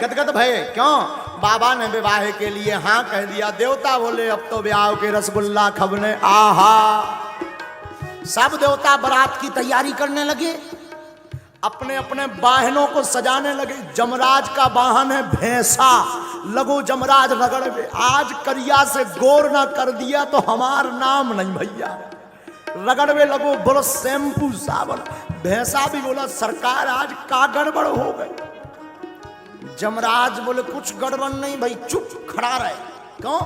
गदगद भय। क्यों? बाबा ने विवाह के लिए हाँ कह दिया। देवता बोले अब तो ब्याह के रसगुल्ला खबने। आहा, सब देवता बारात की तैयारी करने लगे, अपने अपने वाहनों को सजाने लगे। जमराज का वाहन है भैंसा, लगो जमराज रगड़ में। आज करिया से गोर ना कर दिया तो हमार नाम नहीं भैया। रगड़ में लगो बोलो शैम्पू साबुन। भैंसा भी बोला सरकार आज का गड़बड़ हो गई। जमराज बोले कुछ गड़बड़ नहीं भाई, चुप खड़ा रहे। क्यों?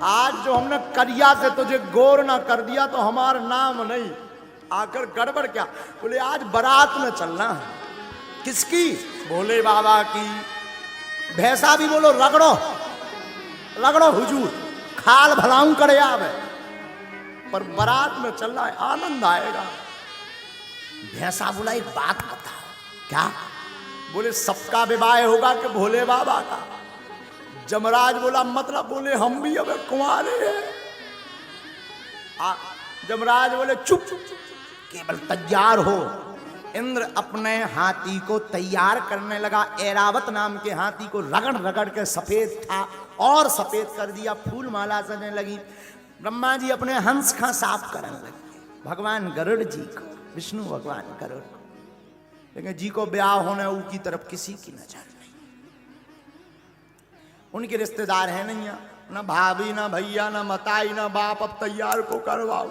आज जो हमने करिया से तुझे गोर ना कर दिया तो हमारा नाम नहीं। आकर गड़बड़ क्या? बोले आज बारात में चलना है। किसकी? भोले बाबा की। भैंसा भी बोलो रगड़ो रगड़ो हुजूर, खाल भलाऊं करे आवे, पर बारात में चलना है, आनंद आएगा। भैंसा बोला एक बात बताओ। क्या? बोले सबका विवाह होगा कि भोले बाबा का? जमराज बोला मतलब? बोले हम भी अब कुंवारे हैं। जमराज बोले चुप, केवल तैयार हो। इंद्र अपने हाथी को तैयार करने लगा। ऐरावत नाम के हाथी को रगड़ रगड़ के सफेद था और सफेद कर दिया, फूल माला सजने लगी। ब्रह्मा जी अपने हंस खां साफ करने लगे। भगवान गरुड़ जी को, विष्णु भगवान गरुड़ को, लेकिन जी को ब्याह होने की तरफ किसी की नजर नहीं। उनके रिश्तेदार है नहीं, ना भाभी ना भैया ना मताई ना बाप। अब तैयार को करवाओ।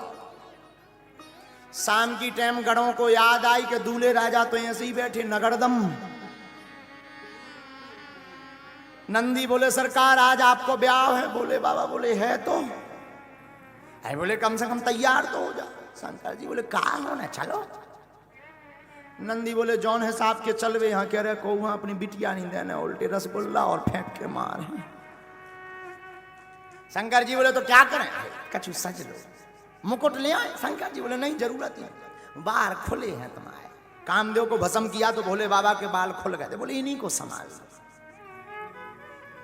शाम की टाइम गढ़ों को याद आई कि दूल्हे राजा तो ऐसे ही बैठे नगरदम। नंदी बोले सरकार आज आपको ब्याह है। बोले बाबा बोले है तो है। बोले कम से कम तैयार तो हो जा। शंकर जी बोले कहाँ होना, चलो। नंदी बोले जौन है साहब के चलवे। यहाँ कह रहे को वहां अपनी बिटिया नहीं देने, उल्टे रसगुल्ला और फेंक के मार। शंकर जी बोले तो क्या करें? कछु सज लो, मुकुट ले आए। शंकर जी बोले नहीं जरूरत नहीं, बाल खुले हैं तुम्हारे। कामदेव को भस्म किया तो भोले बाबा के बाल खुल गए थे। बोले इन्हीं को संभाल।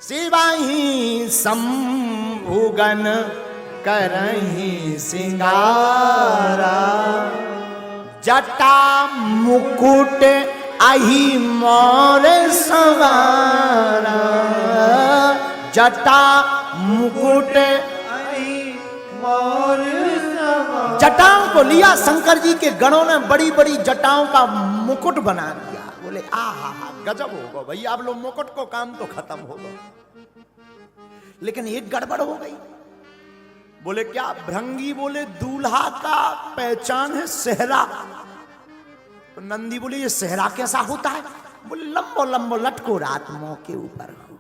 शिवाही शंभुगन करही सिंगारा, जटा मुकुट आही मोर सवारा। जटा मुकुट जटाओं को लिया शंकर जी के गणों ने, बड़ी बड़ी जटाओं का मुकुट बना दिया। बोले आहा गजब होगा भैया, अब लो मुकुट को काम तो खत्म होगा। लेकिन एक गड़बड़ हो गई। बोले क्या? भृंगी बोले दूल्हा का पहचान है सेहरा। तो नंदी बोले ये सेहरा कैसा होता है? बोले लंबो लंबो लटको रात मुंह के ऊपर हो।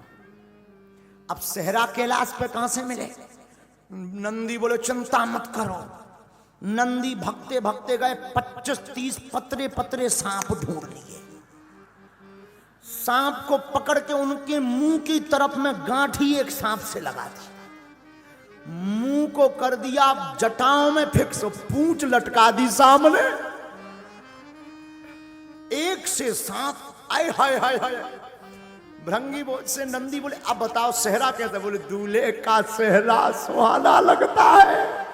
अब सेहरा कैलाश पे कहां से मिले? नंदी बोले चिंता मत करो। नंदी भगते भगते गए, 25-30 पतरे पतरे सांप ढूंढ लिए। सांप को पकड़ के उनके मुंह की तरफ में गांठी एक सांप से लगा दी, मुंह को कर दिया जटाओं में फिक्स, पूंछ लटका दी सामने। एक से सांप आए हाय हाय हाय। भृंगी से नंदी बोले अब बताओ सेहरा कैसे? बोले दूल्हे का सेहरा सुहाना लगता है।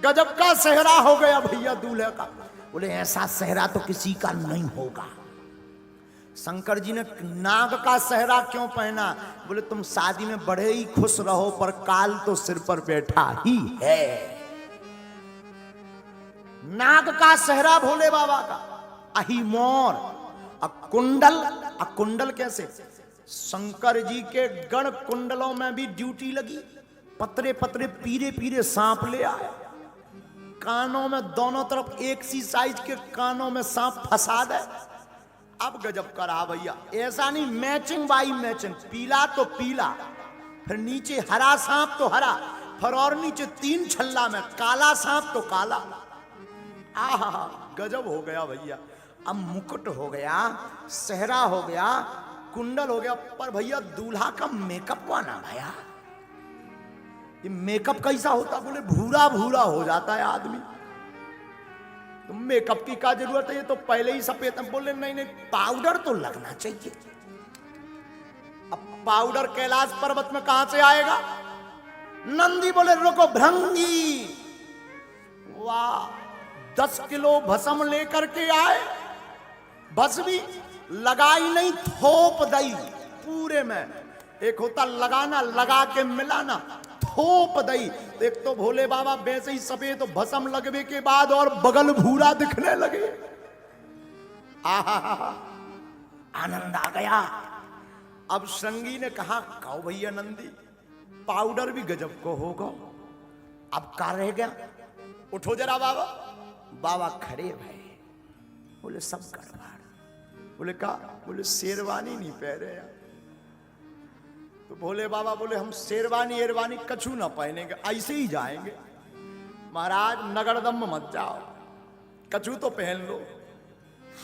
गजब का सेहरा हो गया भैया दूल्हे का। बोले ऐसा सेहरा तो किसी का नहीं होगा। शंकर जी ने नाग का सेहरा क्यों पहना? बोले तुम शादी में बड़े ही खुश रहो, पर काल तो सिर पर बैठा ही है। नाग का सेहरा भोले बाबा का। अही मोर कुंडल। कुंडल कैसे? शंकर जी के गण कुंडलों में भी ड्यूटी लगी। पतरे पतरे पीरे पीरे सांप ले आए। कानों में दोनों तरफ एक सी साइज के कानों में सांप फंसा दे। अब गजब करा भैया। ऐसा नहीं मैचिंग बाई मैचिंग, पीला तो पीला, फिर नीचे हरा सांप तो हरा, फिर और नीचे 3 छल्ला में काला सांप तो काला। आहा गजब हो गया भैया। अब मुकुट हो गया, सेहरा हो गया, कुंडल हो गया, पर भैया दूल्हा का मेकअप हुआ ना भैया। ये मेकअप कैसा होता? बोले भूरा भूरा हो जाता है आदमी। तो मेकअप की क्या जरूरत है, ये तो पहले ही सफेद। बोले नहीं नहीं पाउडर तो लगना चाहिए। अब पाउडर कैलाश पर्वत में कहां से आएगा? नंदी बोले रुको भृंगी, वाह 10 किलो भस्म लेकर के आए। भस्मी लगाई नहीं, थोप दई पूरे में। एक होता लगाना, लगा के मिलाना, थोप दई। एक तो भोले बाबा वैसे ही सफेद तो भस्म लगवे के बाद और बगल भूरा दिखने लगे। आहा, आनंद आ गया। अब श्रृंगी ने कहा, कहो भैया नंदी, पाउडर भी गजब को होगा, अब का रह गया, उठो जरा बाबा। बाबा खड़े भाई, बोले सब गड़बड़। बोले का? बोले शेरवानी नहीं पहने यार। तो भोले बाबा बोले हम शेरवानी एरवानी कछु ना पहनेंगे, ऐसे ही जाएंगे। महाराज नगरदम मत जाओ, कछु तो पहन लो,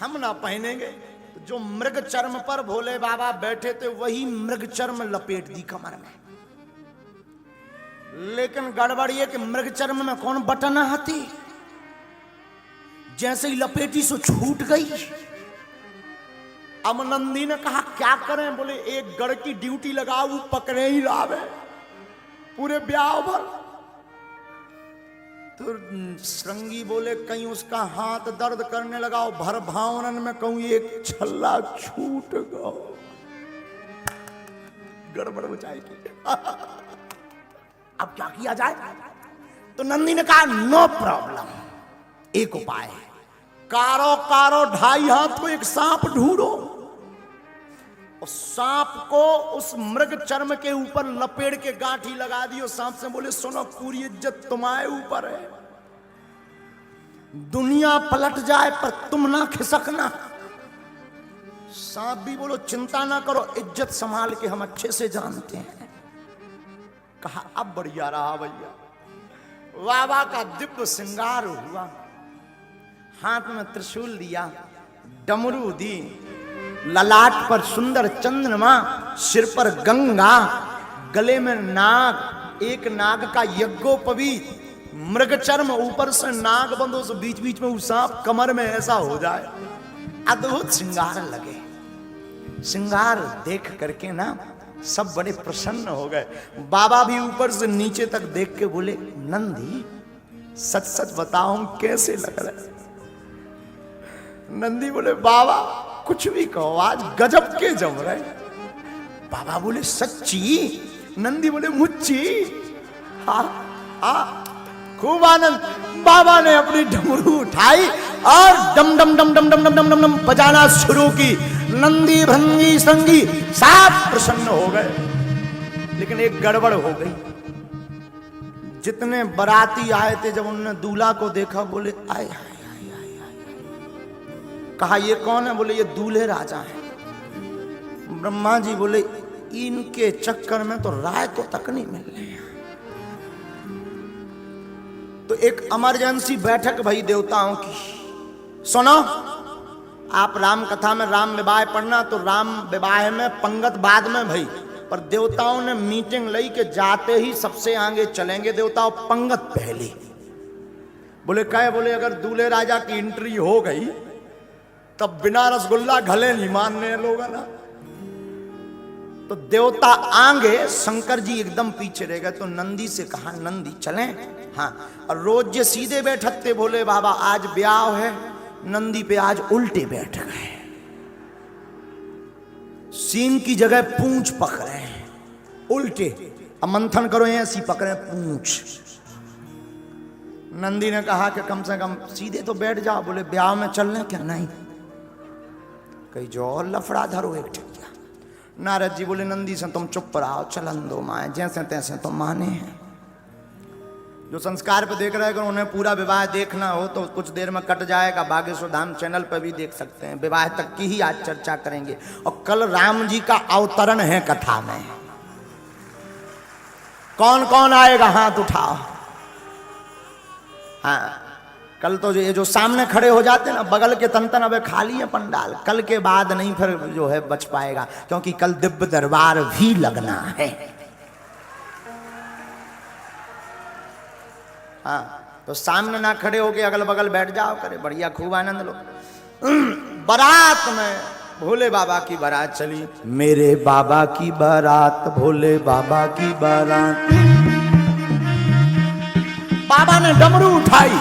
हम ना पहनेंगे। तो जो मृग चर्म पर भोले बाबा बैठे थे वही मृग चर्म लपेट दी कमर में। लेकिन गड़बड़ ये कि मृग चर्म में कौन बटन आती, जैसे ही लपेटी सो छूट गई। अब नंदी ने कहा क्या करें? बोले एक गढ़ की ड्यूटी लगाओ, वो पकड़े ही लावे पूरे ब्याह भर। तो श्रृंगी बोले कहीं उसका हाथ दर्द करने लगा, भर भावनन में कहूं एक छल्ला छूट गया, गड़बड़ हो जाएगी। अब क्या किया जाए? तो नंदी ने कहा नो प्रॉब्लम, एक उपाय है, कारो कारो 2.5 हाथ को एक सांप ढूंढो, और सांप को उस मृग चर्म के ऊपर लपेट के गांठी लगा दियो। सांप से बोले सुनो, पूरी इज्जत तुम्हारे ऊपर है, दुनिया पलट जाए पर तुम ना खिसकना। सांप भी बोलो चिंता ना करो, इज्जत संभाल के हम अच्छे से जानते हैं। कहा अब बढ़िया रहा भैया। बाबा का दिव्य श्रृंगार हुआ, हाथ में त्रिशूल दिया, डमरू दी, ललाट पर सुंदर चंद्रमा, सिर पर गंगा, गले में नाग, एक नाग का यज्ञोपवीत, मृग चर्म, ऊपर से नाग बंदो से बीच बीच में वो सांप, कमर में ऐसा हो जाए। अद्भुत श्रृंगार लगे। श्रृंगार देख करके ना सब बड़े प्रसन्न हो गए। बाबा भी ऊपर से नीचे तक देख के बोले नंदी सच सच बताओ हम कैसे लग रहे? नंदी बोले बाबा कुछ भी कहो, आज गजब के जम रहे। बाबा बोले सच्ची? नंदी बोले मुच्ची। हाँ हाँ, खूब आनंद। बाबा ने अपनी डमरू उठाई और डम डम डम डम डम डम डम डम डम बजाना शुरू की। नंदी भृंगी संगी सब प्रसन्न हो गए। लेकिन एक गड़बड़ हो गई। जितने बाराती आए थे जब उन्होंने दूल्हा को देखा बोले आए आए आए आए आए। कहा ये कौन है? बोले ये दूल्हे राजा हैं। ब्रह्मा जी बोले इनके चक्कर में तो राय को तक नहीं मिल रही। तो एक इमरजेंसी बैठक भई देवताओं की। सुनो, आप राम कथा में राम विवाह पढ़ना, तो राम विवाह में पंगत बाद में भई, पर देवताओं ने मीटिंग लई के जाते ही सबसे आगे चलेंगे देवताओं, पंगत पहले। बोले कहे? बोले अगर दूल्हे राजा की एंट्री हो गई तब बिना रसगुल्ला गले नहीं मानने लोग ना। तो देवता आगे, शंकर जी एकदम पीछे रह गए। तो नंदी से कहा नंदी चलें? हाँ। और रोज ये सीधे बैठते भोले बाबा, आज ब्याह है, नंदी पे आज उल्टे बैठ गए। सींग की जगह पूंछ पकड़े हैं उल्टे। अब मंथन करो, ऐसी पकड़े पूंछ। नंदी ने कहा कि कम से कम सीधे तो बैठ जाओ। बोले ब्याह में चलने क्या? नहीं। कहीं जो और लफड़ा धरो एक ठिकिया। नारद जी बोले नंदी से तुम चुप रहो, चलन दो माए, जैसे तैसे तो माने हैं। जो संस्कार पे देख रहे हैं, अगर उन्हें पूरा विवाह देखना हो तो कुछ देर में कट जाएगा, बागेश्वर धाम चैनल पर भी देख सकते हैं। विवाह तक की ही आज चर्चा करेंगे। और कल राम जी का अवतरण है कथा में। कौन कौन आएगा हाथ उठाओ। हाँ, कल तो ये जो सामने खड़े हो जाते ना, बगल के तन अब खाली है पंडाल। कल के बाद नहीं फिर जो है बच पाएगा, क्योंकि कल दिव्य दरबार भी लगना है। हाँ, तो सामने ना खड़े होके अगल बगल बैठ जाओ, करे बढ़िया खूब आनंद लो। बारात में भोले बाबा की बारात चली। मेरे बाबा की बारात, भोले बाबा की बारात। बाबा ने डमरू उठाई,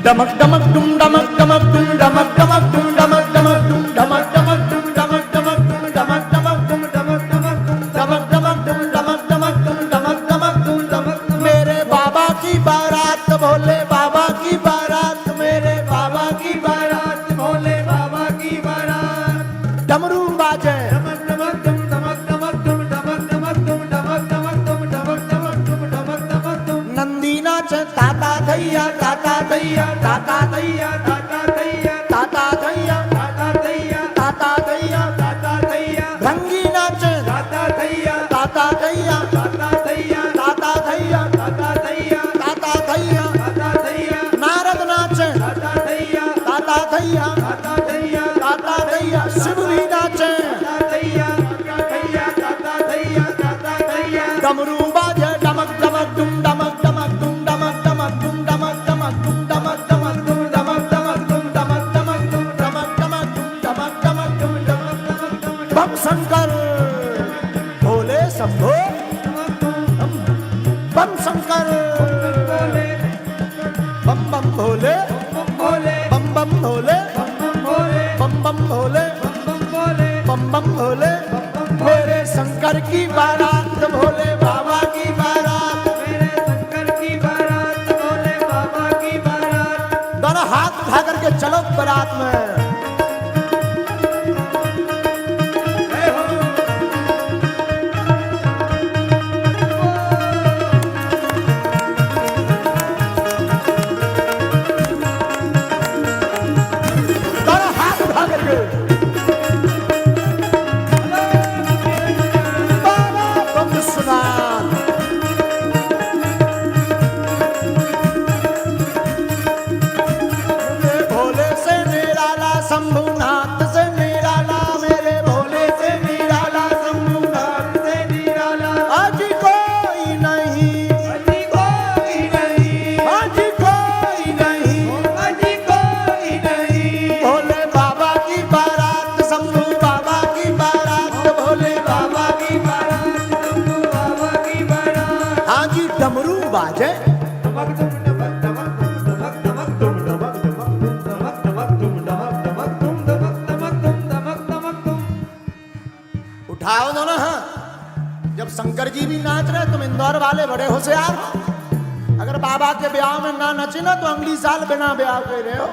डमक डमक डुम डमक डमक डुम डमक डमक डुम डमक डमक डुम डमक डमक डुम डमक डमक डुम डमक डमक डुम डमक डमक डुम डमक डमक डुम डमक डमक डुम डमक मेरे बाबा की बारात भोले बाबा की बारात मेरे बाबा की बारात भोले बाबा की बारात डमरू बाजे डमक डमक डुम डमक डमक डुम डमक डमक डुम डमक डमक डुम डमक डमक डुम डमक डमक डुम नंदी नाच ताता धैया ताता धैया ताता धैया ताता धैया ताता धैया ताता धैया ताता धैया ताता धैया भंगी नाच ताता धैया ताता धैया ताता धैया ताता धैया ताता धैया ताता धैया ताता धैया नारद नाच ताता धैया ताता धैया ताता धैया ताता धैया शिव भी नाच ताता धैया ताता धैया ताता धैया ताता धैया डमरू बाजे डमक डमक डुम डमक डमक डुम डमक डमक डुम डमक डमक डुम डमक डमक डुम डमक डमक डुम डमक डमक डुम डमक डमक डुम डमक डमक डुम डमक डमक डुम बम शंकर भोले शंभो बम शंकर बम बम भोले बम बम भोले बम बम भोले बम बम भोले मेरे शंकर की बारात भोले बाबा की बारात मेरे शंकर की बारात भोले बाबा की बारात दोनों हाथ उठा करके चलो बारात में दोनों हाथ उठा करके शंभुनाथ से निराला मेरे भोले से निराला शंभुनाथ से निराला आज कोई नहीं आज कोई नहीं आज कोई नहीं आज कोई नहीं भोले बाबा की बारात शंभु बाबा की बारात भोले बाबा की बारात शंभु बाबा की बारात आज डमरू बाजे उठाओ दोनों हाँ जब शंकर जी भी नाच रहे तुम इंदौर वाले बड़े होशियार हो अगर बाबा के ब्याह में ना नचे ना तो अगली साल बिना ब्याह के रहे हो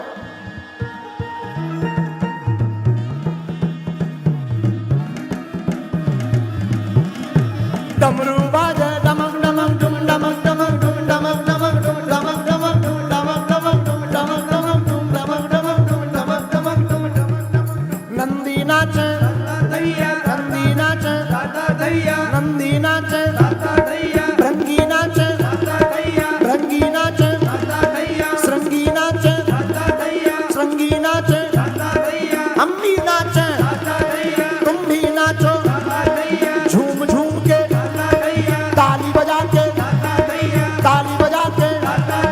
डमरू बाजे डमक डमक डुम डमक डमक डुम डमक डमक डुम डमक डमक डुम डमक डमक डुम डमक डमक डुम डमक डमक डुम डमक डमक डुम नंदी नाच नंदी नाच नंदी नाच भृंगी नाच भृंगी नाच श्रृंगी नाच श्रृंगी नाच हम भी नाच तुम भी नाचो झूम झूम के ताली बजा के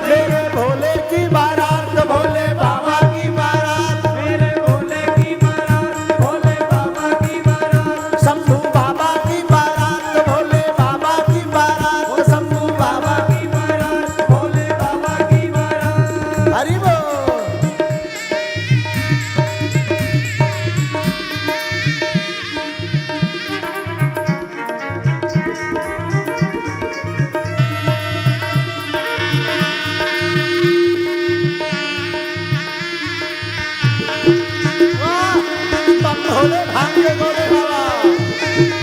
मेरे भोले की बारात भोले बाबा की बारात मेरे भोले की बारात भोले बाबा की बारात शंभू बाबा की बारात भोले बाबा की बारात शंभू बाबा की बारात भोले बाबा की बारात हरि बोल भोले भांगे भोले बाबा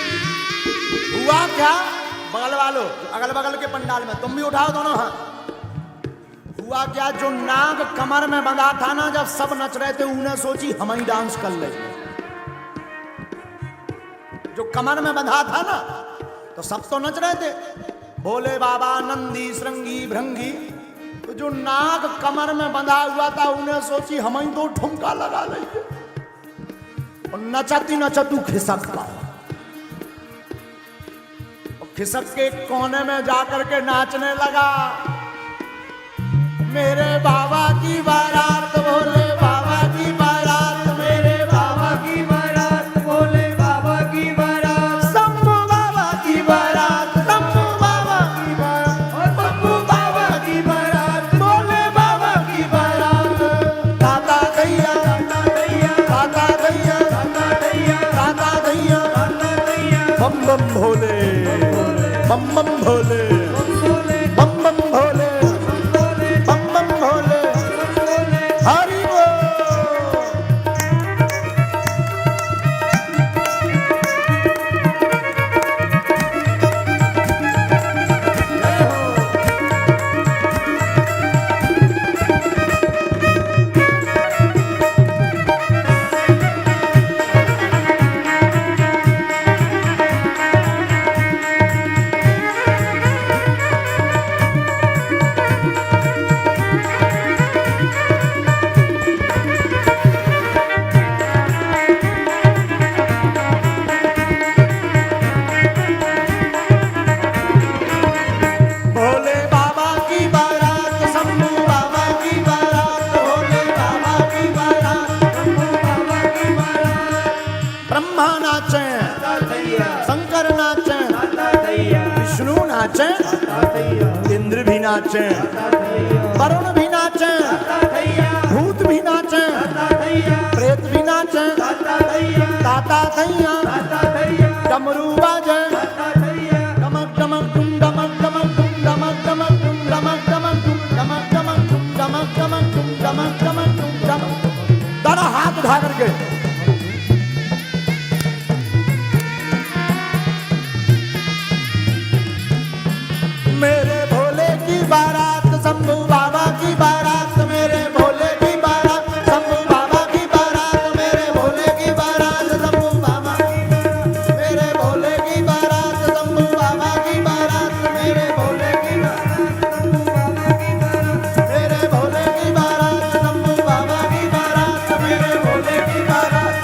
हुआ क्या बगल वालों अगल बगल के पंडाल में तुम भी उठाओ दोनों हाथ हुआ क्या जो नाग कमर में बंधा था ना जब सब नच रहे थे उन्हें सोची हम ही डांस कर ले जो कमर में बंधा था ना तो सब तो नच रहे थे भोले बाबा नंदी श्रृंगी भृंगी तो जो नाग कमर में बंधा हुआ था उन्हें सोची हम ही दो ठुमका लगा लेंगे और नचती नचतू खिसक पा खिसक के कोने में जाकर के नाचने लगा मेरे बाबा की बारात भोले बाबा की बारात मेरे बाबा की बारात भोले बाबा की बारात शंभू भोले, बम बम भोले, बम बम भोले, बम बम भोले, हरि बोल। इंद्र भी नाचे, वरुण भी नाचे, भूत भी नाचे, प्रेत भी नाचे, ताता थैया डमरू बाजे, डमक डमक डुम डमक डमक डुम डमक डमक डुम डमक डमक डुम डमक डमक डुम डमक डमक डुम डमक डमक डुम डमक। दोनों हाथ उठा करके मेरे भोले की बारात, शंभू बाबा की बारात, मेरे भोले की बारात, शंभू बाबा की बारात, मेरे भोले की बारात, शंभू बाबा की बारात, मेरे भोले की बारात, शंभू बाबा की बारात, मेरे भोले की बारात, शंभू बाबा की बारात, मेरे भोले की बारात, शंभू बाबा की बारात, मेरे भोले की बारात,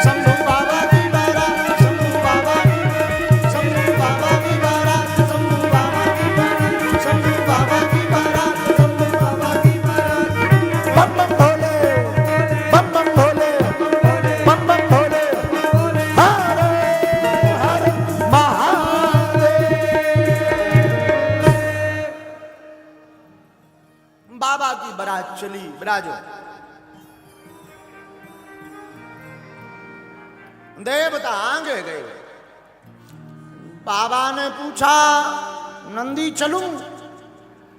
शंभू बाबा की बारात, शंभू बाबा की बारात, शंभू बाबा की बारात, शंभू बाबा की बारात, शंभू बाबा की बारात, शंभू बाबा की बारात। बम बम भोले, बम बम भोले, बम बम भोले, हर हर महादेव। बाबा की बारात चली, विराजो। देवता आगे गए। बाबा ने पूछा नंदी चलूं?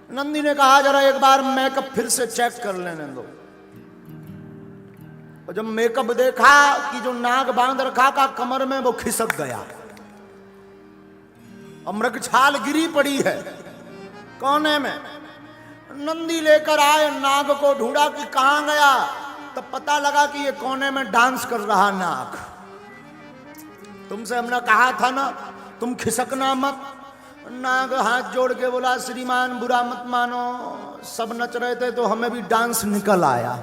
नंदी ने कहा जरा एक बार मेकअप फिर से चेक कर लेने दो। और जब मेकअप देखा कि जो नाग बांध रखा था कमर में वो खिसक गया, अमृग छाल गिरी पड़ी है कोने में। नंदी लेकर आए, नाग को ढूंढा कि कहां गया, तब पता लगा कि ये कोने में डांस कर रहा नाग। तुमसे हमने कहा था ना तुम खिसकना मत। नाग हाथ जोड़ के बोला श्रीमान बुरा मत मानो, सब नच रहे थे तो हमें भी डांस निकल आया।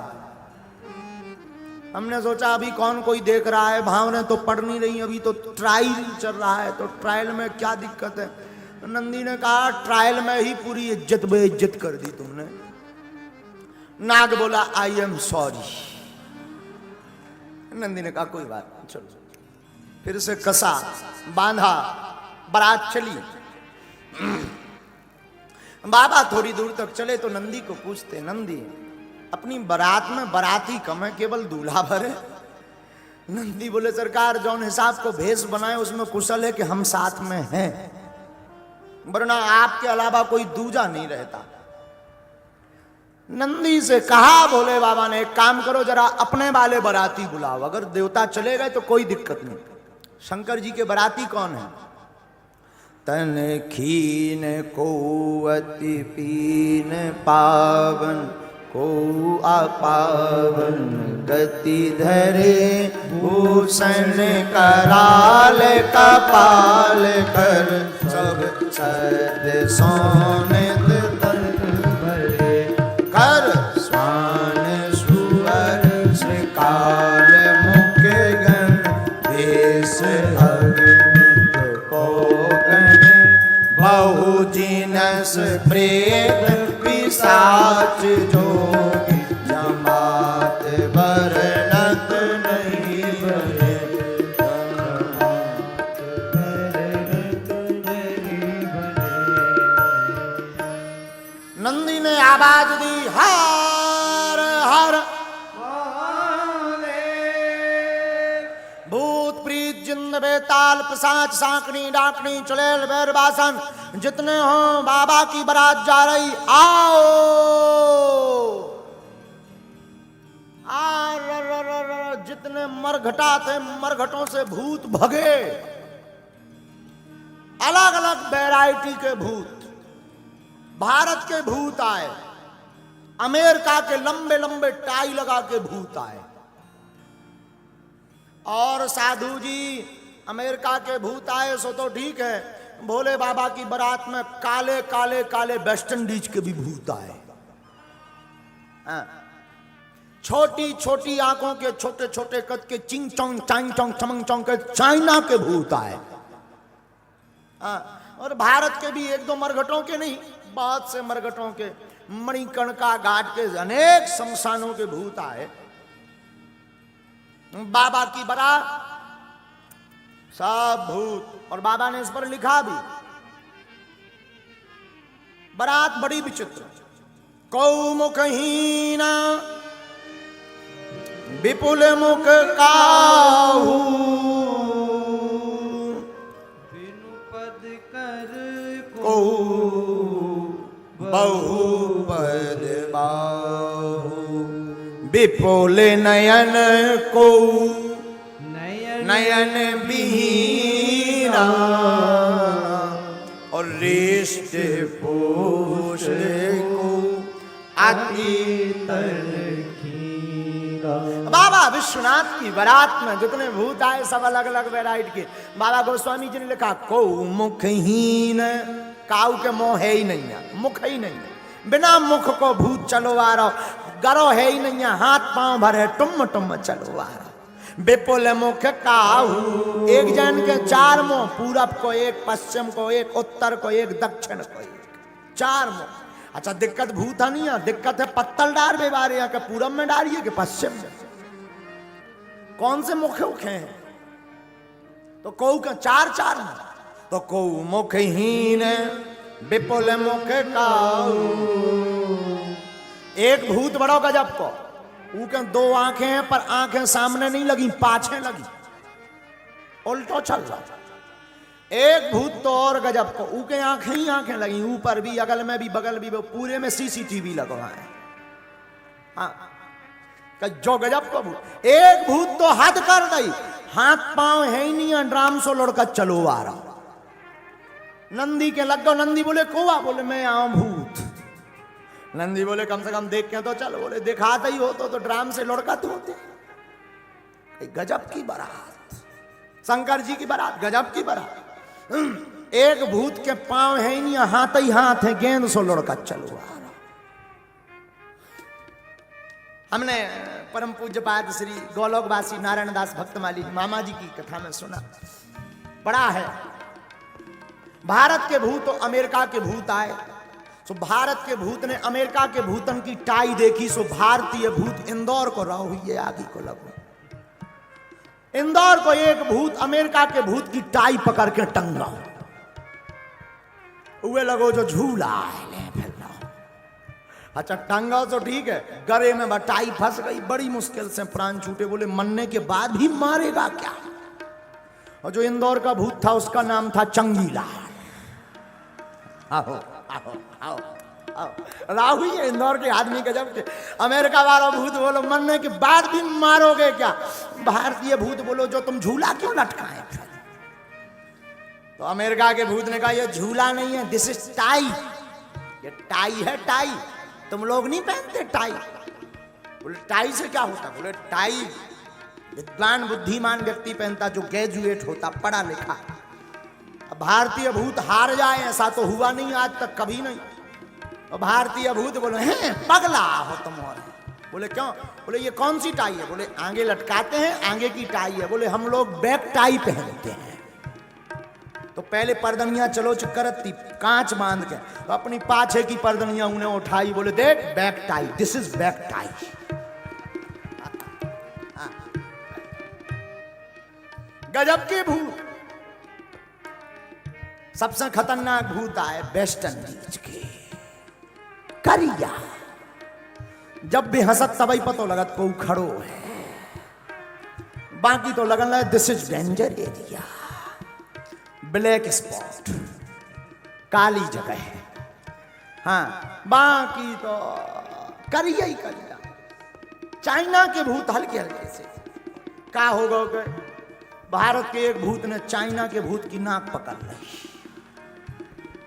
हमने सोचा अभी कौन कोई देख रहा है, भावनें तो पड़ नहीं रही, अभी तो ट्रायल चल रहा है, तो ट्रायल में क्या दिक्कत है। नंदी ने कहा ट्रायल में ही पूरी इज्जत बेइज्जत कर दी तुमने। नाग बोला आई एम सॉरी। नंदी ने कहा कोई बात नहीं, चलो। फिर से कसा बांधा, बारात चली। बाबा थोड़ी दूर तक चले तो नंदी को पूछते, नंदी अपनी बारात में बाराती कम है, केवल दूल्हा भर है? नंदी बोले सरकार जौन हिसाब को भेष बनाए उसमें कुशल है कि हम साथ में हैं, वरना आपके अलावा कोई दूजा नहीं रहता। नंदी से कहा भोले बाबा ने एक काम करो जरा अपने वाले बाराती बुलाओ, अगर देवता चले गए तो कोई दिक्कत नहीं। शंकर जी के बाराती कौन है? तन खीन को अति पीन पावन को अपावन गति धरे भूषण कराल कपाल कर सब सद सोनित तन भरे कर स्वान सुअर श्रीकाल मुख गण भेष अगणित को गण बहु जिनस प्रेत पिशाच जोगी जमात वर्णत नहीं बने। नंदी ने आवाज दी हर हर भूत प्रीत जिंद बेताल पिशाच सांकनी डाकनी चुड़ैल बैर बासन जितने हो बाबा की बारात जा रही, आओ जितने मरघटा थे मरघटों से भूत भगे, अलग अलग वैरायटी के भूत। भारत के भूत आए, अमेरिका के लंबे लंबे टाई लगा के भूत आए, और साधु जी अमेरिका के भूत आए सो तो ठीक है, भोले बाबा की बारात में काले काले काले वेस्ट इंडीज के भी भूत आए। छोटी छोटी आंखों के छोटे छोटे कद के चिंग चोंग चांग चोंग चमंग चोंग के चाइना के भूत आए। और भारत के भी एक दो मरघटों के नहीं, बहुत से मरघटों के, मणिकर्णिका घाट के अनेक शमशानों के भूत आए। बाबा की बारात सब भूत, और बाबा ने इस पर लिखा भी, बारात बड़ी विचित्र। कौमुखहीना विपुल मुख काहू, बिनु पद कर को बहुपद बाहु, विपुल नयन को नयन बीना, और रिष्ट पोष को अति बाबा विश्वनाथ की बारात में जितने भूत आए सब अलग अलग वैरायटी के। बाबा गोस्वामी जी ने लिखा, को मुखहीन, काऊ के मुंह है ही नहीं है, मुख ही नहीं है, बिना मुख को भूत चलो आ रहा, गरो है ही नहीं है, हाथ पांव भरे टुम टुम चलो आ रहा। विपुल मुख काहू, एक जन के चार मुंह, पूरब को एक, पश्चिम को एक, उत्तर को एक, दक्षिण को एक, चार मुंह। अच्छा दिक्कत भूत नहीं है, दिक्कत है पत्तल डार बेवारे यहाँ के पूरब में डारिए कि पश्चिम में, कौन से मुख उखे हैं? तो कौ का चार चार में, तो कौ मुखहीन विपुल मुख काहू। एक भूत बड़ो गजब को, ऊके दो आंखें हैं पर आंखें सामने नहीं लगी, पाछे लगी, उल्टो चल रहा। एक भूत तो और गजब को, ऊके आंखें ही आंखें लगी, ऊपर भी, अगल में भी, बगल भी, पूरे में सीसीटीवी लगा है। हाँ, जो गजब को भूत। एक भूत तो हद कर गई, हाथ पांव है ही नहीं, ड्राम सो लड़का चलो आ रहा। नंदी के लग गो, नंदी बोले कौआ, बोले मैं आऊं भूत। नंदी बोले कम से कम देख के तो चलो, बोले दिखाता ही हो तो ड्राम से लड़का तो होते। गजब की बारात, शंकर जी की बारात, गजब की बारात। एक भूत के पांव है ही नहीं, हाथ ही हाथ है, गेंद सो लड़का चलो आ रहा। हमने परम पूज्य पाद श्री गोलोकवासी नारायण दास भक्तमाली मामा जी की कथा में सुना, पढ़ा है। भारत के भूत तो अमेरिका के भूत आए, सो भारत के भूत ने अमेरिका के भूतन की टाई देखी, सो भारतीय भूत इंदौर को रहो हुई आगे को लगो। इंदौर को एक भूत अमेरिका के भूत की टाई पकड़ के टंगा हुए लगो जो झूला है। अच्छा टंगा तो ठीक है, गले में टाई फंस गई, बड़ी मुश्किल से प्राण छूटे। बोले मरने के बाद भी मारेगा क्या? और जो इंदौर का भूत था उसका नाम था चंगीलाल। आओ आओ आओ आओ, राहु ही है इंदौर के आदमी के। जब अमेरिका वाला भूत बोलो मरने के बाद भी मारोगे क्या? भारतीय भूत बोलो जो तुम झूला क्यों लटकाए? तो अमेरिका के भूत ने कहा ये झूला नहीं है, दिस इज टाई, ये टाई है, टाई। तुम लोग नहीं पहनते टाई। बोले टाई से क्या होता? बोले टाई विद्वान बुद्धिमान व्यक्ति पहनता जो ग्रेजुएट होता, पढ़ा लिखा। भारतीय भूत हार जाए ऐसा तो हुआ नहीं आज तक, कभी नहीं। और भारतीय भूत बोले हैं पगला हो तुम। और बोले क्यों? बोले ये कौन सी टाई है? बोले आगे लटकाते हैं, आगे की टाई है। बोले हम लोग बैक टाई पहनते हैं। तो पहले पर्दनियां चलो करती कांच बांध के, तो अपनी पाछे की पर्दनियां उन्हें उठाई। बोले देख back tie, this is back tie. गजब के भूत। सबसे खतरनाक भूत आए वेस्ट इंडीज के, करिया। जब भी हंसत तबई पतो लगत को खड़ो है। बाकी तो लगन रहा this is danger area, black spot, काली जगह है। हाँ, बाकी तो करिया ही करिया। चाइना के भूत हल्के हल्के से का होगा कि भारत के एक भूत ने चाइना के भूत की नाक पकड़ ली,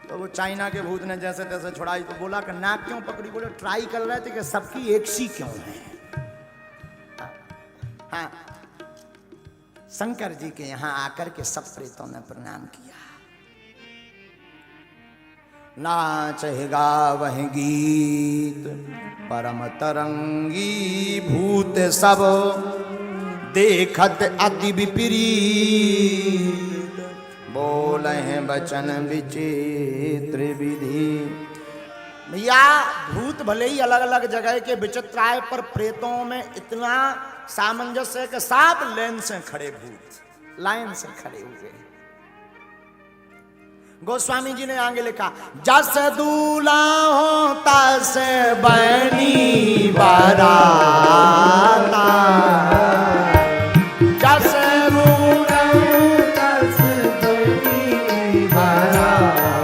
तो वो चाइना के भूत ने जैसे तैसे छुड़ाई। तो बोला कि नाक क्यों पकड़ी? बोले ट्राई कर रहे थे कि सबकी एक सी क्यों है। हाँ, शंकर जी के यहां आकर के सब प्रेतों ने प्रणाम किया। नाच गावह गीत परम तरंगी, भूत सब देखत अति विपरीत, बोले बचन विचित्र विधि। भैया भूत भले ही अलग अलग जगह के विचित्र आए, पर प्रेतों में इतना सामंजस्य है कि साफ लाइन से खड़े, भूत लाइन से खड़े हुए। गोस्वामी जी ने आगे लिखा, जस दूल्हा हो तस बनी बाराता, जस दूल्हा हो तस बनी बाराता,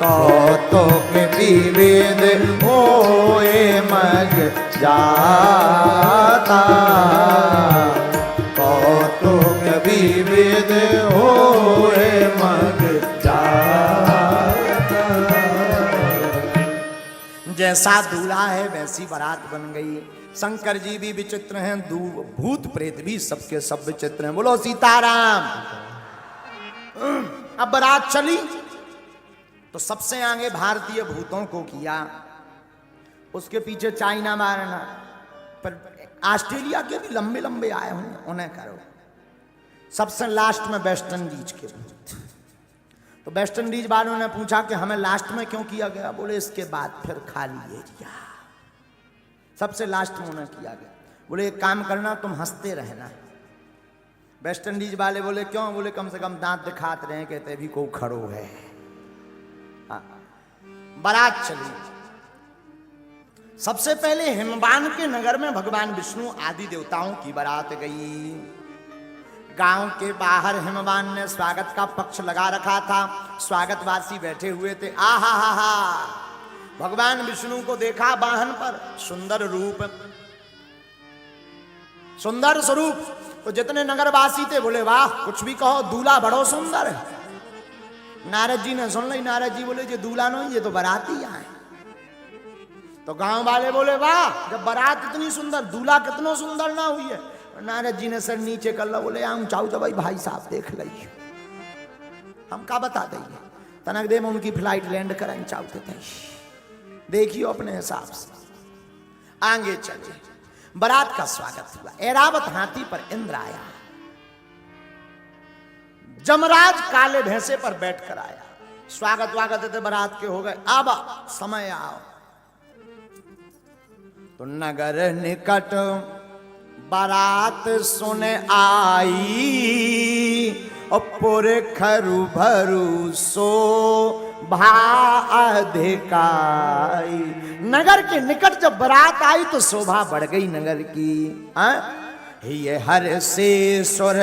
कौतुक विविध होए मग जाता, कौतुक विविध होए मग जाता। जैसा दूल्हा है वैसी बारात बन गई। शंकर जी भी विचित्र हैं, भूत प्रेत भी सबके सब विचित्र हैं। बोलो सीताराम। अब बारात चली तो सबसे आगे भारतीय भूतों को किया, उसके पीछे चाइना मारना, पर ऑस्ट्रेलिया के भी लंबे लंबे आए होंगे, उन्हें करो। सबसे लास्ट में वेस्ट इंडीज के भूत। तो वेस्ट इंडीज वालों ने पूछा कि हमें लास्ट में क्यों किया गया? बोले इसके बाद फिर खाली एरिया, सबसे लास्ट में उन्हें किया गया। बोले एक काम करना, तुम हंसते रहना। वेस्ट इंडीज वाले बोले क्यों? बोले कम से कम दांत दिखाते रहे, कहते भी को खड़ो है। बारात चली। सबसे पहले हिमवान के नगर में भगवान विष्णु आदि देवताओं की बारात गई। गांव के बाहर हिमवान ने स्वागत का पक्ष लगा रखा था, स्वागतवासी बैठे हुए थे। आहा हा हा, भगवान विष्णु को देखा वाहन पर, सुंदर रूप, सुंदर स्वरूप। तो जितने नगरवासी थे बोले वाह, कुछ भी कहो, दूल्हा बड़ो सुंदर है। नारद जी ने सुन ली। नारद जी बोले ये दूल्हा नहीं, ये तो बाराती आए। तो गांव वाले बोले वाह, जब बारात इतनी सुंदर, दूल्हा कितना सुंदर ना हुई है। नारद जी ने सर नीचे कर ला, बोले हम चाहू तो भाई साहब देख लीजिए, हम का बता देंगे। तनक दे में उनकी फ्लाइट लैंड करें चाहते थे, देखियो अपने हिसाब से। आगे चले, बारात का स्वागत हुआ। ऐरावत हाथी पर इंद्र आया, जमराज काले भैंसे पर बैठकर आया। स्वागत वागत थे बारात के हो गए। अब समय आओ। तो नगर निकट बारात सुने आई, और पुर खरु भरु सो भा अधिकाई। नगर के निकट जब बारात आई तो शोभा बढ़ गई नगर की। ये हर से सुर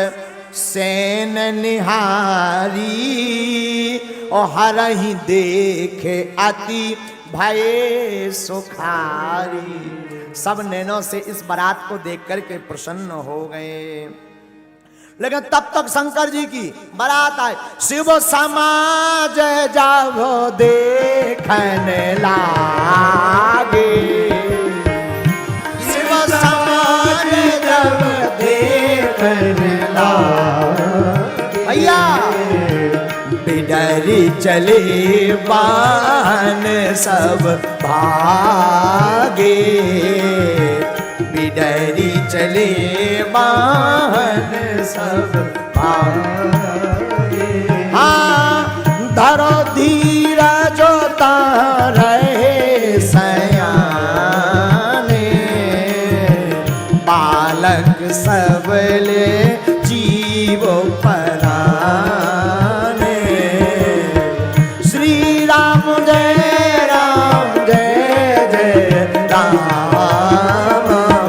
सेन निहारी, और हर ही देखे अति भय सुखारी। सब नैनों से इस बारात को देख करके प्रसन्न हो गए। लेकिन तब तक शंकर जी की बारात आई। शिव समाज जब देखने लागे, शिव समाज जब देखने लागे, भैया बिडरी चले बान सब भागे, बिडरी चले बान सब भागे। हाँ, धरो धीरा जो रहे सयाने, बालक सबले जीव पराने। श्री राम जय राम, जय जय राम।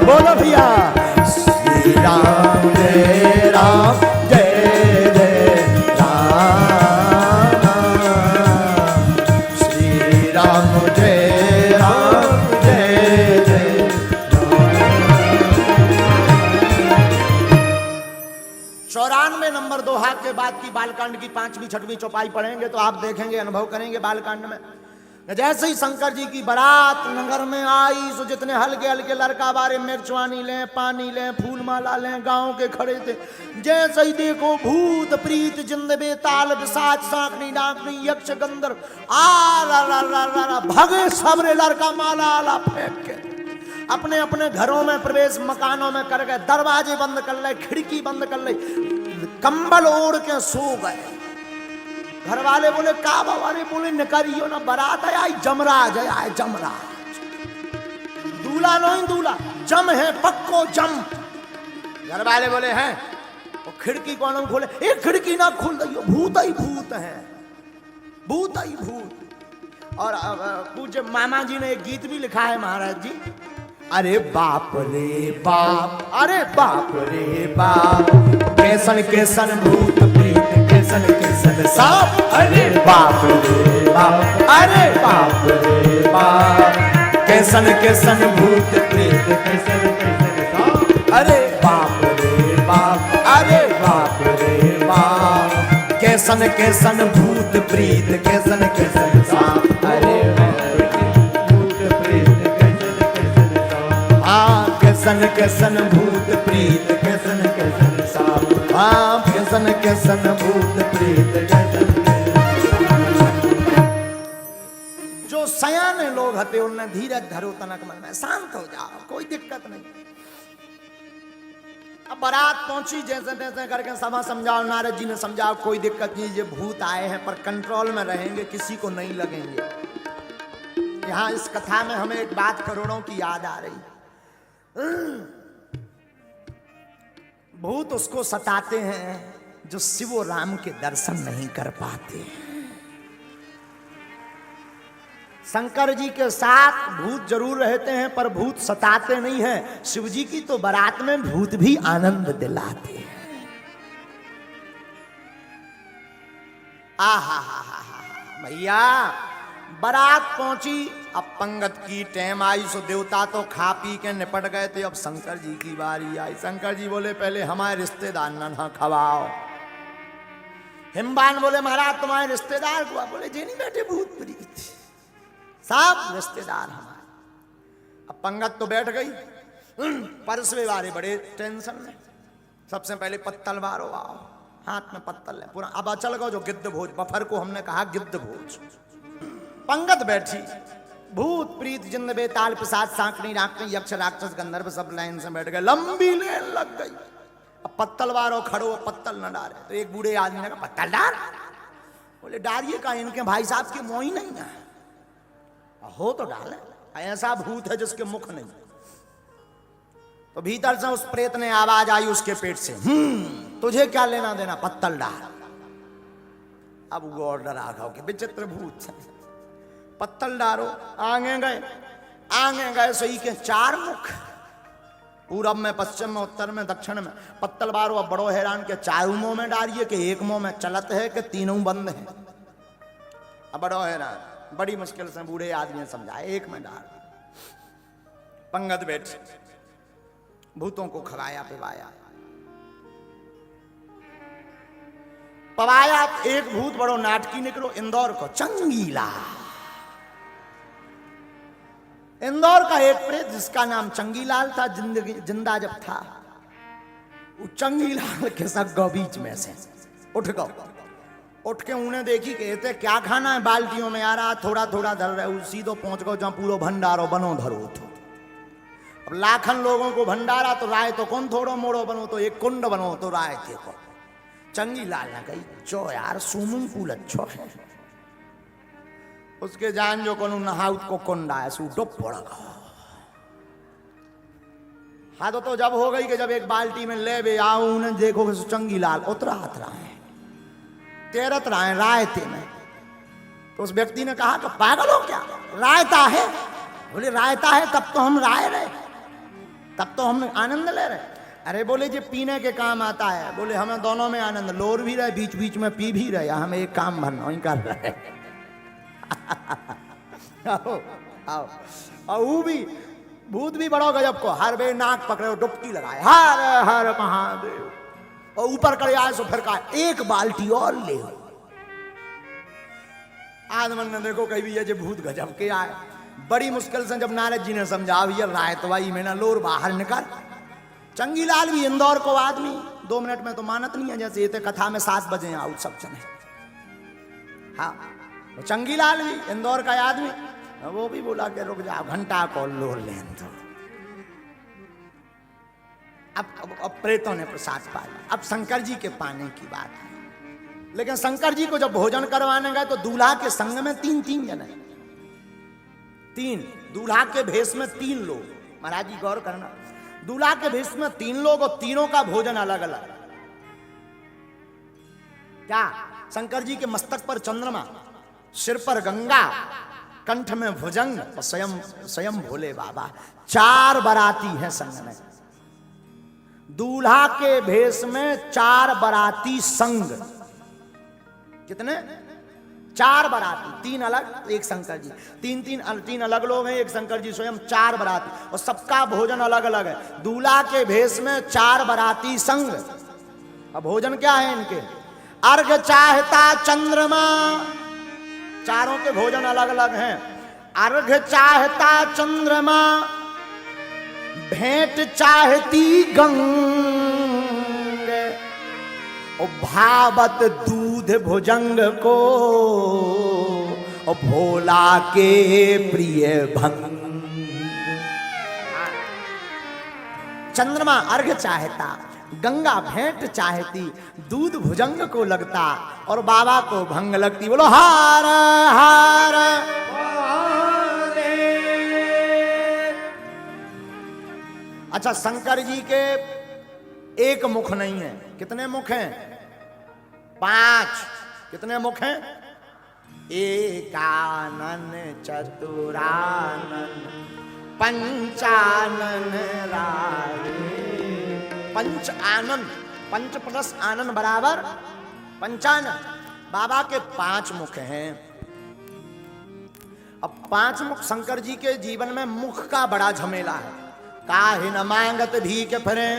बोलो भैया। सौभाग्य के बाद की बालकांड की 5वीं 6वीं चौपाई पढ़ेंगे तो आप देखेंगे, अनुभव करेंगे बालकांड में। जैसे ही शंकर जी की बारात नगर में आई, सो जितने हल्के हल्के लड़का बारे मिर्चवानी लें, पानी लें, फूल माला लें, गांव के खड़े थे। जैसे ही देखो भूत प्रीत जिंद बेताल पिशाच सांकनी डाकनी यक्ष गंधर्व आ रा भगे सबरे लड़का माला आला फेंक के अपने अपने घरों में प्रवेश, मकानों में कर गए, दरवाजे बंद कर ले, खिड़की बंद कर ले, कंबल ओढ़ के सो गए। घर वाले बोले काबा वाले बोले निकरियो ना, बारात है आई जमराज है, आए जमराज, दूल्हा नहीं दूल्हा, जम है पक्को जम। घर वाले बोले हैं, वो खिड़की कौन खोले, एक खिड़की ना खोल दियो, भूत ही भूत है, भूत ही भूत। और पूज्य मामा जी ने एक गीत भी लिखा है महाराज जी, अरे बाप रे बाप, अरे बाप रे बाप, कैसन कैसन भूत प्रीत, कैसन कैसन सांप, अरे बाप रे बाप, अरे बाप रे बाप, कैसन कैसन भूत प्रीत, कैसन कैसन सांप, अरे बाप रे बाप, अरे बाप रे बाप, कैसन कैसन भूत प्रीत, कैसन कैसन सांप, अरे कैसन कैसन भूत प्रीत, कैसन कैसन सांप, हाँ कैसन कैसन भूत प्रीत, कैसन। जो सयाने लोग हते उनने धीरज धरो तनक मन में, शांत हो जाओ, कोई दिक्कत नहीं। अब बारात पहुंची, जैसे तैसे करके सभा समझाओ, नारद जी ने समझाओ कोई दिक्कत नहीं, ये भूत आए हैं पर कंट्रोल में रहेंगे, किसी को नहीं लगेंगे। यहाँ इस कथा में हमें एक बात करोड़ों की याद आ रही, भूत उसको सताते हैं जो शिव और राम के दर्शन नहीं कर पाते। शंकर जी के साथ भूत जरूर रहते हैं पर भूत सताते नहीं हैं। शिव जी की तो बारात में भूत भी आनंद दिलाते हैं। आहा हा हा हा भैया, बारात पहुंची, अब पंगत की टाइम आई, सो देवता तो खा पी के निपट गए थे, अब शंकर जी की बारी आई। शंकर जी बोले पहले हमारे रिश्तेदार ना खवाओ। हिमबान बोले महाराज तुम्हारे रिश्तेदार को, बोले जे नहीं बैठे भूत प्रीत, सब रिश्तेदार हमारे। अब पंगत तो बैठ गई, परसवे वाले बड़े टेंशन में। सबसे पहले पत्तल बारो आओ, हाथ में पत्तल है पूरा। अब चल गो जो गिद्ध भोज, बफर को हमने कहा गिद्ध भोज। पंगत बैठी, भूत प्रीत जिंद बेताल पिशाच सांकनी डाकनी यक्ष राक्षस गंधर्व सब लाइन से बैठ गए, लंबी लेन लग गई। अब पत्तल वारो खड़ो, पत्तल न डाले तो एक बूढ़े आदमी ने कहा पत्तल डाल। बोले डालिए का, इनके भाई साहब की मोही नहीं है, हो तो डाले, ऐसा भूत है जिसके मुख नहीं। तो भीतर से उस प्रेत ने आवाज आई उसके पेट से, तुझे क्या लेना देना, पत्तल डाल। अब वो ऑर्डर आ गया कि विचित्र भूत, पत्तल डालो। आगे गए सही के 4 मुख, पूरब में, पश्चिम में, उत्तर में, दक्षिण में। पत्तल बारो, अब बड़ो हैरान के 4 मुंह में डालिए कि एक मुंह में चलत है कि तीनों बंद है। अब बड़ो हैरान, बड़ी मुश्किल से बूढ़े आदमी ने समझाया एक में डाल। पंगत बैठ, भूतों को खवाया पिवाया। पवाया एक भूत बड़ो नाटकी निकलो, इंदौर को चंगीला। इंदौर का एक प्रेत जिसका नाम चंगीलाल था, जिंदा जब था, वो चंगीलाल के सग्गो बीच में से उठ गो। उठ के उन्हें देखी, कहते क्या खाना है, बाल्टियों में आ रहा, थोड़ा थोड़ा धर रहे, सीधो पहुंच गो जहां पूरा भंडारो बनो धरो तो। अब लाखन लोगों को भंडारा तो राय तो कौन थोड़ो मोड़ो बनो, तो एक कुंड बनो तो राय थे को। चंगीलाल ने कही चो यार स्विमिंग पूल अच्छो है, उसके जान जो को नहाउत को कुंडा है, सू डुब पड़ा। हाँ तो जब हो गई कि जब एक बाल्टी में ले बे आओ, उन्हें देखो कि चंगीलाल उतरा रहा है, तैरत रहा है रायते में। तो उस व्यक्ति ने कहा कि पागल हो क्या, रायता है? बोले रायता है तब तो हम राय रहे, तब तो हम आनंद ले रहे। अरे बोले जी पीने के काम आता है। बोले हमें दोनों में आनंद, लोर भी रहे बीच बीच में पी भी रहे, हमें एक काम भरना ही कर रहे। आओ आओ, और वो भी भूत भी बड़ो गजब को, हर बे नाक पकड़े डुबकी लगाए, हर हर महादेव। और ऊपर करे आए सो फिर कहा एक बाल्टी और ले। आदमन ने देखो कहीं भी ये भूत गजब के आए। बड़ी मुश्किल से जब नारद जी ने समझा भैया रायतवाई में ना लोर बाहर निकल। चंगीलाल भी इंदौर को आदमी 2 मिनट में तो मानत नहीं है, जैसे ये कथा में 7 बजे आओ सब चले। हाँ तो चंगीलाल भी इंदौर का आदमी, वो भी बोला कि रुक जाओ घंटा को लोर लें तो। अब प्रेतों ने प्रसाद पाया। अब शंकर जी के पाने की बात है। लेकिन शंकर जी को जब भोजन करवाने गए तो दूल्हा के संग में 3 जने, 3 दूल्हा के भेष में 3 लोग। महाराज जी गौर करना, दूल्हा के भेष में 3 लोग और तीनों का भोजन अलग अलग। क्या? शंकर जी के मस्तक पर चंद्रमा, सिर पर गंगा, कंठ में भुजंग और स्वयं भोले बाबा। 4 बाराती हैं संग में। दूल्हा के भेष में 4 बाराती संग। कितने? 4 बाराती, 3 अलग एक शंकर जी। 3 अलग लोग हैं, एक शंकर जी स्वयं। 4 बाराती और सबका भोजन अलग अलग है। दूल्हा के भेष में 4 बाराती संग। अब भोजन क्या है इनके? अर्घ चाहता चंद्रमा। चारों के भोजन अलग अलग हैं। अर्घ चाहता चंद्रमा, भेंट चाहती गंग, और भावत दूध भुजंग को, और भोला के प्रिय भंग। चंद्रमा अर्घ चाहता, गंगा भेंट चाहती, दूध भुजंग को लगता और बाबा को भंग लगती। बोलो हार हार। अच्छा शंकर जी के एक मुख नहीं है, कितने मुख हैं? 5। कितने मुख हैं? एकानन चतुरानन पंचानन राये। पंच आनन, 5 प्लस आनन बराबर 55। बाबा के 5 मुख हैं। अब 5 मुख शंकर जी के जीवन में मुख का बड़ा झमेला है। काहे न मांगत भीख फिरे,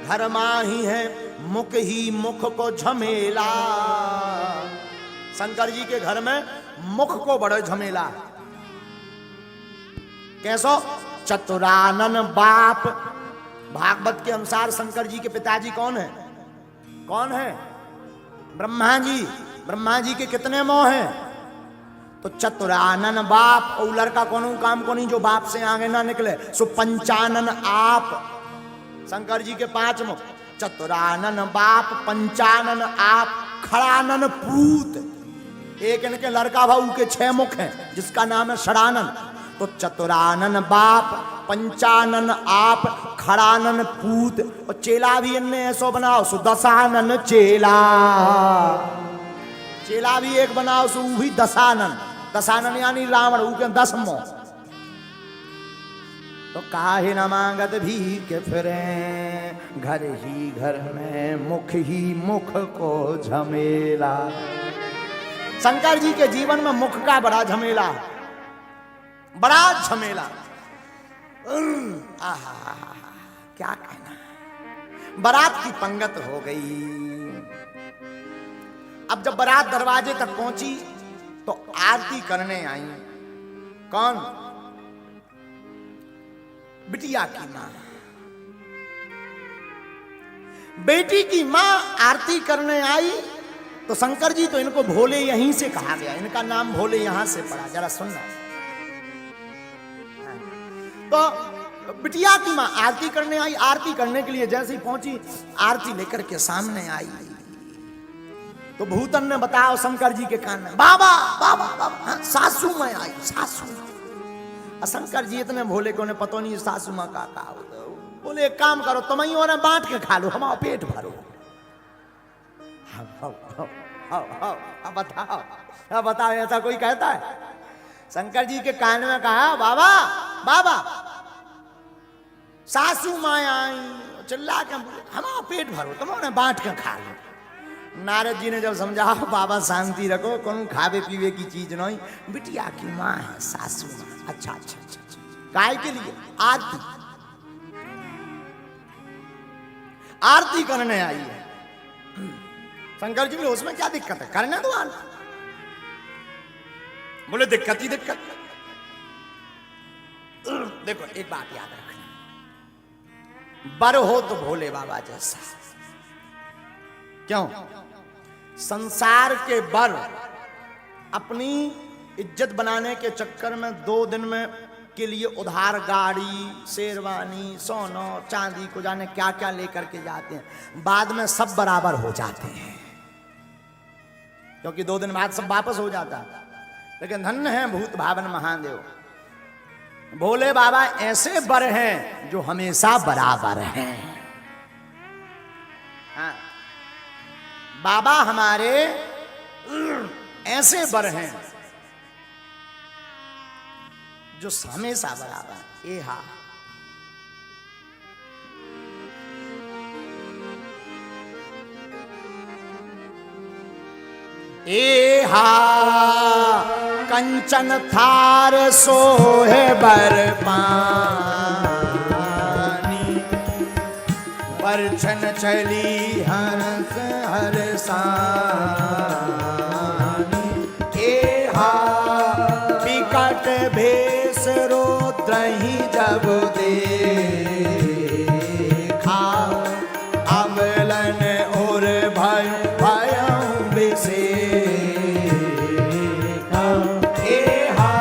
घर माही है मुख ही मुख को झमेला। शंकर जी के घर में मुख को बड़ा झमेला है। कैसो? चतुरानन बाप। भागवत के अनुसार शंकर जी के पिताजी कौन है? कौन है? ब्रह्मा जी। ब्रह्मा जी के कितने मोह हैं? तो चतुरानन बाप। और लड़का कौन काम को नहीं जो बाप से आगे ना निकले, सो पंचानन आप। शंकर जी के 5 मुख। चतुरानन बाप, पंचानन आप, खड़ानन पूत। एक इनके लड़का भाऊ के 6 मुख हैं जिसका नाम है षडानन। तो चतुरानन बाप, पंचानन आप, खड़ानन पूत। और चेला भी इनने ऐसो बनाओ सो दशानन चेला। चेला भी एक बनाओ सो भी दशानन। दशानन यानी रावण, ऊ के 10 मोह। तो काहे न मांगत भीख फिरे, घर ही घर में मुख ही मुख को झमेला। शंकर जी के जीवन में मुख का बड़ा झमेला, बड़ा झमेला। आहा क्या कहना। बारात की पंगत हो गई। अब जब बारात दरवाजे तक पहुंची तो आरती करने आई। कौन? बिटिया की मां। बेटी की मां आरती करने आई। तो शंकर जी तो इनको भोले यहीं से कहा गया, इनका नाम भोले यहां से पड़ा। जरा सुनना। तो बिटिया की मां आरती करने आई। आरती करने के लिए जैसे ही पहुंची, आरती लेकर के सामने आई तो भूतन ने बताया शंकर जी के कान में, बाबा बाबा बाबा सासू मां आई, सासू मां। शंकर जी इतने भोले को ने पता नहीं सासू मां का बोले एक काम करो, तुम ही और बांट के खा लो, हमारा पेट भरो। अब बताओ ऐसा कोई कहता है? शंकर जी के कान में कहा, बाबा बाबा सासू माँ आई, चिल्ला के हमारा पेट भरो, तुम उन्हें बांट के खा लो। नारद जी ने जब समझा, बाबा शांति रखो, कौन खावे पीवे की चीज नहीं, बिटिया की माँ है सासू माँ। अच्छा अच्छा अच्छा अच्छा, काय के लिए? आरती, आरती करने आई है। शंकर जी बोले उसमें क्या दिक्कत है, करने दो आना। बोले दिक्कत ही दिक्कत। देखो एक बात याद रखना, बर हो तो भोले बाबा जैसा। क्यों? संसार के बर अपनी इज्जत बनाने के चक्कर में 2 दिन में के लिए उधार गाड़ी, शेरवानी, सोना, चांदी को जाने क्या क्या लेकर के जाते हैं, बाद में सब बराबर हो जाते हैं, क्योंकि 2 दिन बाद सब वापस हो जाता है। लेकिन धन्य है भूत भावन महादेव, भोले बाबा ऐसे बर हैं जो हमेशा बराबर हैं। हाँ, बाबा हमारे ऐसे बर हैं जो हमेशा बराबर। ए हा ए हा कंचन थार सोहे बर पानी, परछन चली हरस हरसानी। ए हा विकट भेष रोद्रहि जब देखा, अमलन और भय भयं विषेखा। ए हा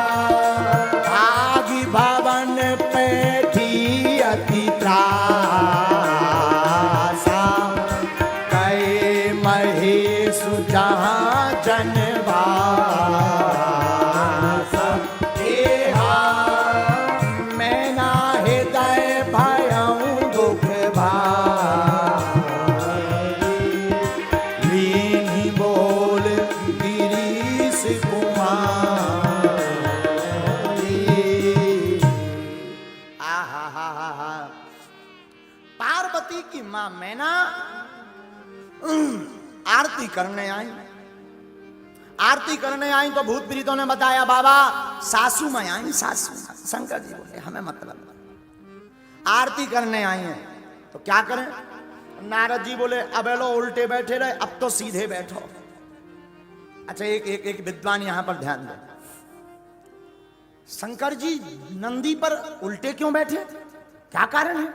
आगि भवन पैठी अति त्रासा, कै महेशु जहाँ जनवासा। ए हा मैना हृदय भयं दुख भारी, लीनी बोल गिरीश कुमारी। आहा हा हा हा। पार्वती की मां मैना आरती करने आई। आरती करने आई तो भूत प्रीतों ने बताया बाबा सासू में आई, सासू। शंकर जी बोले हमें मतलब, आरती करने आई हैं तो क्या करें? नारद जी बोले अब लो उल्टे बैठे रहे, अब तो सीधे बैठो। अच्छा एक विद्वान यहां पर ध्यान दो, शंकर जी नंदी पर उल्टे क्यों बैठे, क्या कारण है?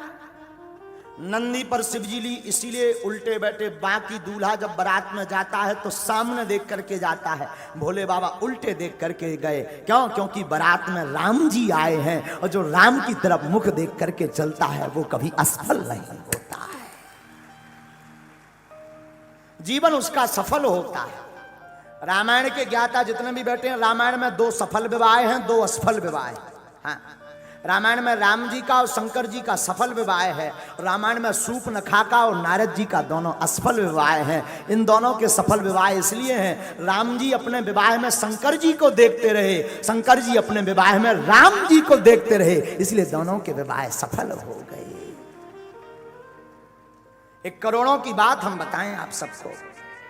नंदी पर शिव जी इसीलिए उल्टे बैठे, बाकी दूल्हा जब बारात में जाता है तो सामने देख करके जाता है, भोले बाबा उल्टे देख करके गए। क्यों? क्योंकि बारात में राम जी आए हैं और जो राम की तरफ मुख देख करके चलता है वो कभी असफल नहीं होता है, जीवन उसका सफल होता है। रामायण के ज्ञाता जितने भी बैठे हैं, रामायण में 2 सफल विवाह हैं, 2 असफल विवाह हैं। हाँ, रामायण में राम जी का और शंकर जी का सफल विवाह है, रामायण में सूर्पनखा का और नारद जी का दोनों असफल विवाह हैं। इन दोनों के सफल विवाह इसलिए हैं, राम जी अपने विवाह में शंकर जी को देखते रहे, शंकर जी अपने विवाह में राम जी को देखते रहे, इसलिए दोनों के विवाह सफल हो गए। एक करोड़ों की बात हम बताएं आप सबको,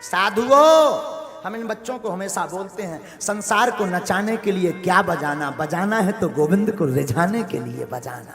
साधुओं हम इन बच्चों को हमेशा बोलते हैं, संसार को नचाने के लिए क्या बजाना, बजाना है तो गोविंद को रिझाने के लिए बजाना।